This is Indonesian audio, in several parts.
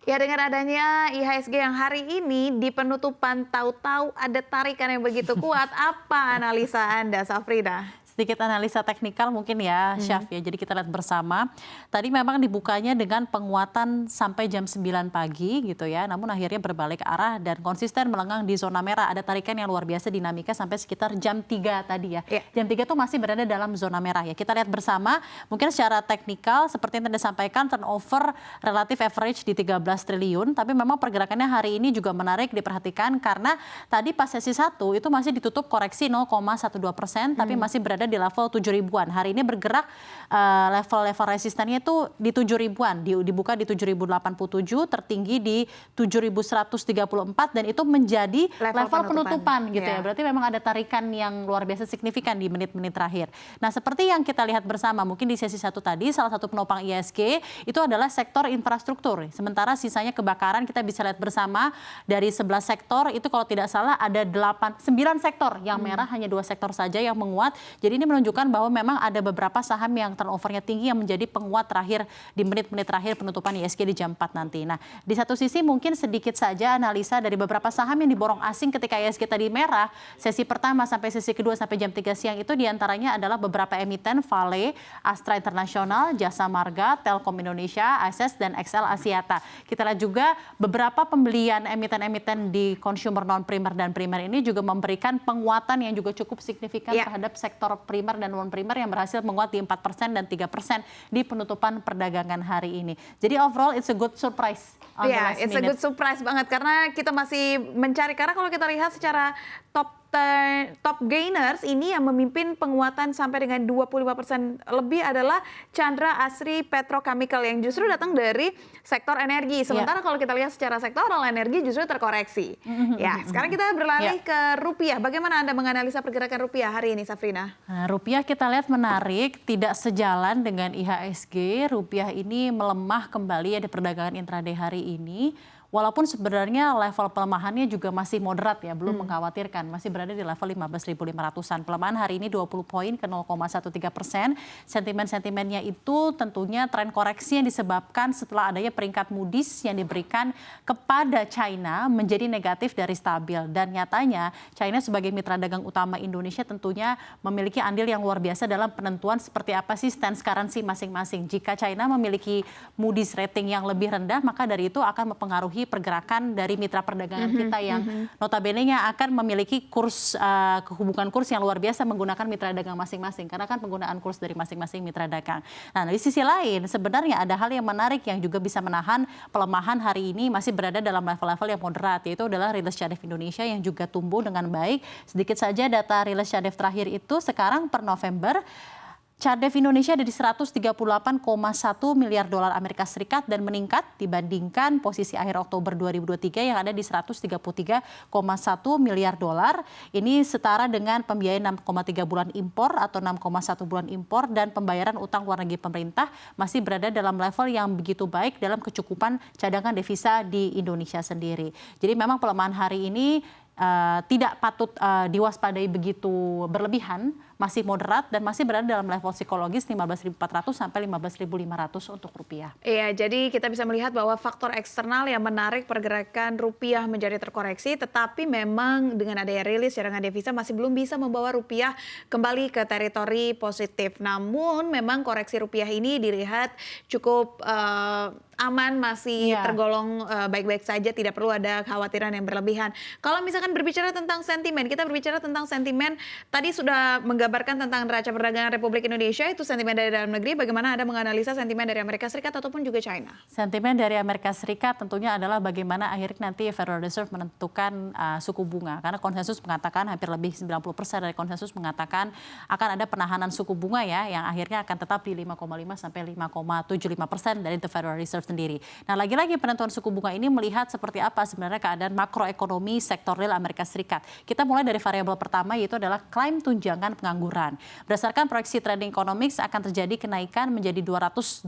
Ya, dengan adanya IHSG yang hari ini di penutupan tahu-tahu ada tarikan yang begitu kuat, apa analisa Anda, Safrina? Sedikit analisa teknikal mungkin ya, Syaf ya. Jadi kita lihat bersama. Tadi memang dibukanya dengan penguatan sampai jam 9 pagi gitu ya. Namun akhirnya berbalik arah dan konsisten melenggang di zona merah. Ada tarikan yang luar biasa dinamika sampai sekitar jam 3 tadi ya. Jam 3 tuh masih berada dalam zona merah ya. Kita lihat bersama, mungkin secara teknikal seperti yang tadi disampaikan, turnover relatif average di 13 triliun. Tapi memang pergerakannya hari ini juga menarik diperhatikan karena tadi pas sesi 1 itu masih ditutup koreksi 0,12%, tapi masih berada di level 7 ribuan. Hari ini bergerak level-level resistennya itu di 7 ribuan, dibuka di 7.087, tertinggi di 7.134 dan itu menjadi level penutupan gitu ya. Berarti memang ada tarikan yang luar biasa signifikan di menit-menit terakhir. Nah, seperti yang kita lihat bersama, mungkin di sesi 1 tadi salah satu penopang IHSG itu adalah sektor infrastruktur. Sementara sisanya kebakaran, kita bisa lihat bersama dari 11 sektor itu kalau tidak salah ada 9 sektor yang merah, hanya 2 sektor saja yang menguat. Jadi ini menunjukkan bahwa memang ada beberapa saham yang turnovernya tinggi yang menjadi penguat terakhir di menit-menit terakhir penutupan IHSG di jam 4 nanti. Nah, di satu sisi mungkin sedikit saja analisa dari beberapa saham yang diborong asing ketika IHSG tadi merah, sesi pertama sampai sesi kedua sampai jam 3 siang itu diantaranya adalah beberapa emiten, Vale, Astra International, Jasa Marga, Telkom Indonesia, ASES, dan XL Axiata. Kita lihat juga beberapa pembelian emiten-emiten di consumer non-primer dan primer ini juga memberikan penguatan yang juga cukup signifikan terhadap sektor primer dan non-primer yang berhasil menguat di 4% dan 3% di penutupan perdagangan hari ini. Jadi overall it's a good surprise. Iya, it's a good surprise banget karena kita masih mencari, karena kalau kita lihat secara top gainers ini yang memimpin penguatan sampai dengan 25% lebih adalah Chandra Asri Petrochemical yang justru datang dari sektor energi. Sementara kalau kita lihat secara sektoral, energi justru terkoreksi. Ya, sekarang kita beralih ke rupiah. Bagaimana Anda menganalisa pergerakan rupiah hari ini, Safrina? Nah, rupiah kita lihat menarik, tidak sejalan dengan IHSG. Rupiah ini melemah kembali ya di perdagangan intraday hari ini. Walaupun sebenarnya level pelemahannya juga masih moderat ya, belum mengkhawatirkan. Masih berada di level 15.500-an. Pelemahan hari ini 20 poin ke 0,13%. Sentimen-sentimennya itu tentunya tren koreksi yang disebabkan setelah adanya peringkat Moody's yang diberikan kepada China menjadi negatif dari stabil. Dan nyatanya China sebagai mitra dagang utama Indonesia tentunya memiliki andil yang luar biasa dalam penentuan seperti apa sih stance currency masing-masing. Jika China memiliki Moody's rating yang lebih rendah, maka dari itu akan mempengaruhi pergerakan dari mitra perdagangan kita yang notabene-nya akan memiliki kurs hubungan kurs yang luar biasa menggunakan mitra dagang masing-masing karena kan penggunaan kurs dari masing-masing mitra dagang. Nah, di sisi lain sebenarnya ada hal yang menarik yang juga bisa menahan pelemahan hari ini masih berada dalam level-level yang moderat, yaitu adalah rilis Cadef Indonesia yang juga tumbuh dengan baik. Sedikit saja data rilis Cadef terakhir itu sekarang per November Cadef Indonesia ada di 138,1 miliar dolar Amerika Serikat dan meningkat dibandingkan posisi akhir Oktober 2023 yang ada di 133,1 miliar dolar. Ini setara dengan pembiayaan 6,3 bulan impor atau 6,1 bulan impor dan pembayaran utang luar negeri pemerintah masih berada dalam level yang begitu baik dalam kecukupan cadangan devisa di Indonesia sendiri. Jadi memang pelemahan hari ini tidak patut diwaspadai begitu berlebihan, masih moderat dan masih berada dalam level psikologis 15.400 sampai 15.500 untuk rupiah. Iya, jadi kita bisa melihat bahwa faktor eksternal yang menarik pergerakan rupiah menjadi terkoreksi, tetapi memang dengan adanya rilis cadangan devisa masih belum bisa membawa rupiah kembali ke teritori positif. Namun memang koreksi rupiah ini dilihat cukup aman, masih tergolong baik-baik saja, tidak perlu ada kekhawatiran yang berlebihan. Kalau misalkan berbicara tentang sentimen, kita berbicara tentang sentimen, tadi sudah menggambarkan tentang neraca perdagangan Republik Indonesia, itu sentimen dari dalam negeri. Bagaimana Anda menganalisa sentimen dari Amerika Serikat ataupun juga China? Sentimen dari Amerika Serikat tentunya adalah bagaimana akhirnya nanti Federal Reserve menentukan suku bunga. Karena konsensus mengatakan hampir lebih 90% dari konsensus mengatakan akan ada penahanan suku bunga ya, yang akhirnya akan tetap di 5,5 sampai 5,75% dari The Federal Reserve sendiri. Nah, lagi-lagi penentuan suku bunga ini melihat seperti apa sebenarnya keadaan makroekonomi sektor real Amerika Serikat. Kita mulai dari variabel pertama yaitu adalah klaim tunjangan pengangguran. Berdasarkan proyeksi Trading Economics akan terjadi kenaikan menjadi 225.000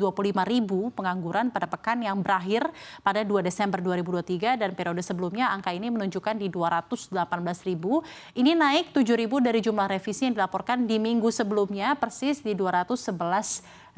pengangguran pada pekan yang berakhir pada 2 Desember 2023 dan periode sebelumnya angka ini menunjukkan di 218.000. Ini naik 7.000 dari jumlah revisi yang dilaporkan di minggu sebelumnya persis di 211.000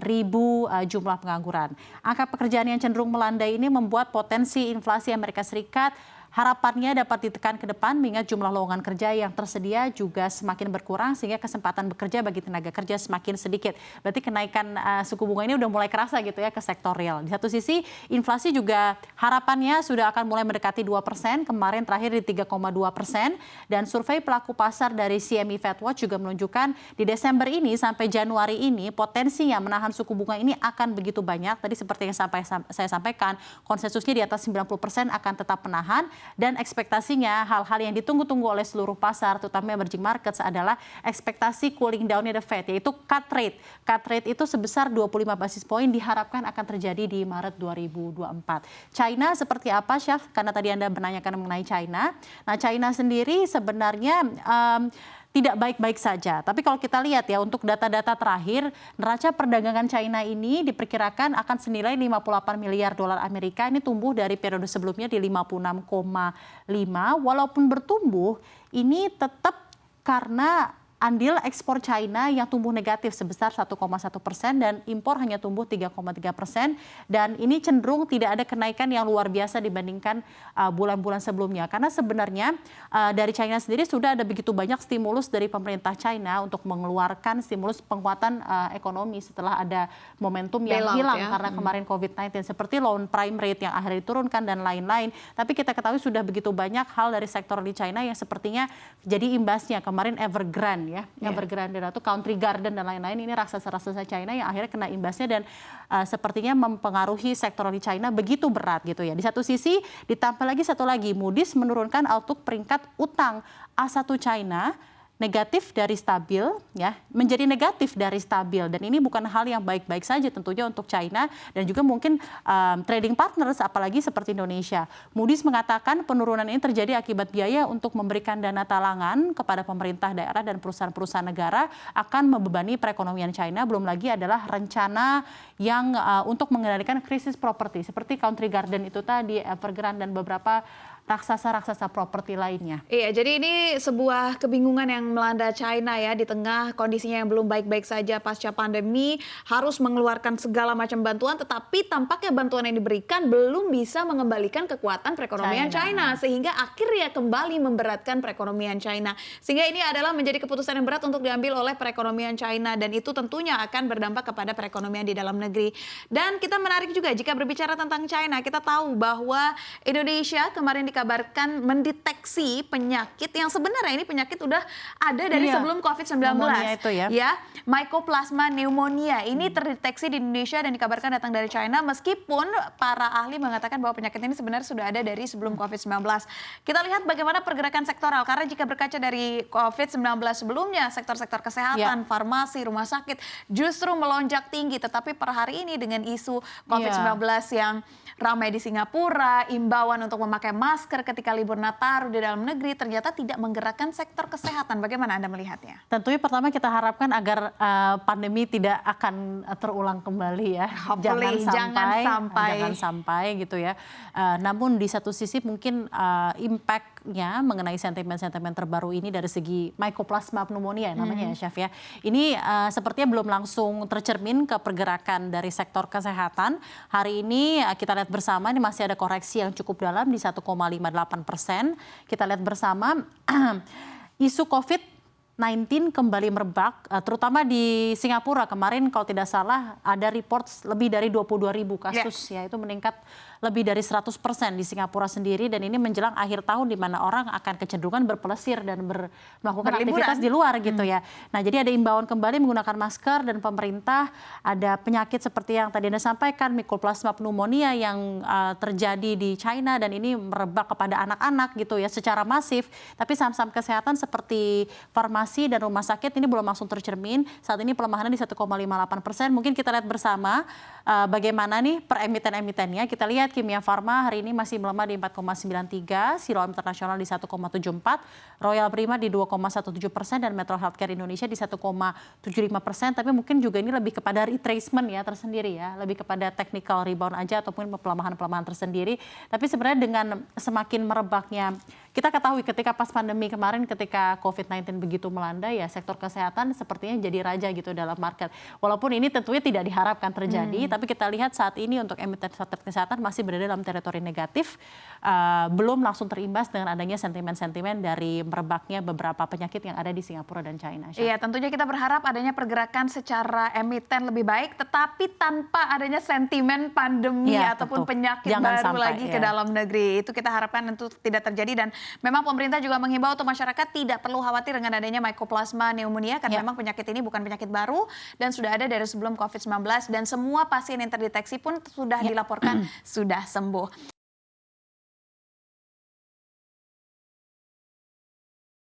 jumlah pengangguran. Angka pekerjaan yang cenderung melandai ini membuat potensi inflasi Amerika Serikat harapannya dapat ditekan ke depan mengingat jumlah lowongan kerja yang tersedia juga semakin berkurang sehingga kesempatan bekerja bagi tenaga kerja semakin sedikit. Berarti kenaikan suku bunga ini udah mulai kerasa gitu ya ke sektor real. Di satu sisi inflasi juga harapannya sudah akan mulai mendekati 2%, kemarin terakhir di 3,2%, dan survei pelaku pasar dari CME FedWatch juga menunjukkan di Desember ini sampai Januari ini potensinya menahan suku bunga ini akan begitu banyak. Tadi seperti yang saya sampaikan, konsensusnya di atas 90% akan tetap menahan. Dan ekspektasinya hal-hal yang ditunggu-tunggu oleh seluruh pasar, terutama emerging markets, adalah ekspektasi cooling down-nya The Fed, yaitu cut rate. Cut rate itu sebesar 25 basis poin diharapkan akan terjadi di Maret 2024. China seperti apa, Syaf? Karena tadi Anda menanyakan mengenai China. Nah, China sendiri sebenarnya tidak baik-baik saja. Tapi kalau kita lihat ya, untuk data-data terakhir, neraca perdagangan China ini diperkirakan akan senilai 58 miliar dolar Amerika. Ini tumbuh dari periode sebelumnya di 56,5. Walaupun bertumbuh, ini tetap karena andil ekspor China yang tumbuh negatif sebesar 1,1% dan impor hanya tumbuh 3,3%, dan ini cenderung tidak ada kenaikan yang luar biasa dibandingkan bulan-bulan sebelumnya, karena sebenarnya dari China sendiri sudah ada begitu banyak stimulus dari pemerintah China untuk mengeluarkan stimulus penguatan ekonomi setelah ada momentum yang hilang karena kemarin COVID-19, seperti loan prime rate yang akhirnya diturunkan dan lain-lain. Tapi kita ketahui sudah begitu banyak hal dari sektor di China yang sepertinya jadi imbasnya. Kemarin Evergrande Evergrande atau Country Garden dan lain-lain, ini raksasa-raksasa China yang akhirnya kena imbasnya dan sepertinya mempengaruhi sektor di China begitu berat gitu ya. Di satu sisi ditambah lagi satu lagi, Moody's menurunkan outlook peringkat utang A1 China negatif dari stabil ya menjadi negatif dari stabil, dan ini bukan hal yang baik-baik saja tentunya untuk China dan juga mungkin trading partners apalagi seperti Indonesia. Moody's mengatakan penurunan ini terjadi akibat biaya untuk memberikan dana talangan kepada pemerintah daerah dan perusahaan-perusahaan negara akan membebani perekonomian China, belum lagi adalah rencana yang untuk mengendalikan krisis properti seperti Country Garden itu tadi, Evergrande dan beberapa raksasa-raksasa properti lainnya. Iya, jadi ini sebuah kebingungan yang melanda China ya, di tengah kondisinya yang belum baik-baik saja pasca pandemi, harus mengeluarkan segala macam bantuan, tetapi tampaknya bantuan yang diberikan belum bisa mengembalikan kekuatan perekonomian China, sehingga akhirnya kembali memberatkan perekonomian China. Sehingga ini adalah menjadi keputusan yang berat untuk diambil oleh perekonomian China, dan itu tentunya akan berdampak kepada perekonomian di dalam negeri. Dan kita menarik juga jika berbicara tentang China, kita tahu bahwa Indonesia kemarin dikabarkan mendeteksi penyakit yang sebenarnya ini penyakit udah ada dari sebelum COVID-19. Itu ya. Mycoplasma pneumonia ini terdeteksi di Indonesia dan dikabarkan datang dari China, meskipun para ahli mengatakan bahwa penyakit ini sebenarnya sudah ada dari sebelum COVID-19. Kita lihat bagaimana pergerakan sektoral, karena jika berkaca dari COVID-19 sebelumnya, sektor-sektor kesehatan, farmasi, rumah sakit justru melonjak tinggi, tetapi per hari ini dengan isu COVID-19 yang ramai di Singapura, imbauan untuk memakai masker ketika libur Nataru di dalam negeri ternyata tidak menggerakkan sektor kesehatan. Bagaimana Anda melihatnya? Tentunya pertama kita harapkan agar pandemi tidak akan terulang kembali ya. Jangan sampai gitu ya. Namun di satu sisi mungkin impact-nya mengenai sentimen-sentimen terbaru ini dari segi Mycoplasma pneumonia namanya ya, Chef ya. Ini sepertinya belum langsung tercermin ke pergerakan dari sektor kesehatan. Hari ini kita lihat bersama, ini masih ada koreksi yang cukup dalam di 1,58%. Kita lihat bersama isu COVID-19 kembali merebak, terutama di Singapura. Kemarin kalau tidak salah ada report lebih dari 22.000 kasus, ya itu meningkat lebih dari 100% di Singapura sendiri, dan ini menjelang akhir tahun di mana orang akan kecenderungan berpelesir dan melakukan aktivitas di luar gitu ya. Nah, jadi ada imbauan kembali menggunakan masker, dan pemerintah ada penyakit seperti yang tadi Anda sampaikan, Mycoplasma pneumonia yang terjadi di China dan ini merebak kepada anak-anak gitu ya secara masif. Tapi saham-saham kesehatan seperti farmasi dan rumah sakit ini belum langsung tercermin. Saat ini pelemahannya di 1,58%. Mungkin kita lihat bersama bagaimana nih per emiten-emitennya. Kita lihat Kimia Farma hari ini masih melemah di 4,93, Siloam Internasional di 1,74, Royal Prima di 2,17%, dan Metro Healthcare Indonesia di 1,75%. Tapi mungkin juga ini lebih kepada retracement ya tersendiri ya, lebih kepada technical rebound aja ataupun pelemahan-pelemahan tersendiri. Tapi sebenarnya dengan semakin merebaknya kita ketahui ketika pas pandemi kemarin, ketika COVID-19 begitu melanda, ya sektor kesehatan sepertinya jadi raja gitu dalam market. Walaupun ini tentunya tidak diharapkan terjadi, tapi kita lihat saat ini untuk emiten sektor kesehatan masih berada dalam teritori negatif, belum langsung terimbas dengan adanya sentimen-sentimen dari merebaknya beberapa penyakit yang ada di Singapura dan China. Iya, tentunya kita berharap adanya pergerakan secara emiten lebih baik, tetapi tanpa adanya sentimen pandemi Iya, ataupun betul. penyakit Jangan baru sampai, lagi ke ya. dalam negeri. Itu kita harapkan itu tidak terjadi, dan memang pemerintah juga menghimbau untuk masyarakat tidak perlu khawatir dengan adanya mycoplasma pneumonia, karena Ya. memang penyakit ini bukan penyakit baru dan sudah ada dari sebelum COVID-19, dan semua pasien yang terdeteksi pun sudah dilaporkan sudah sembuh.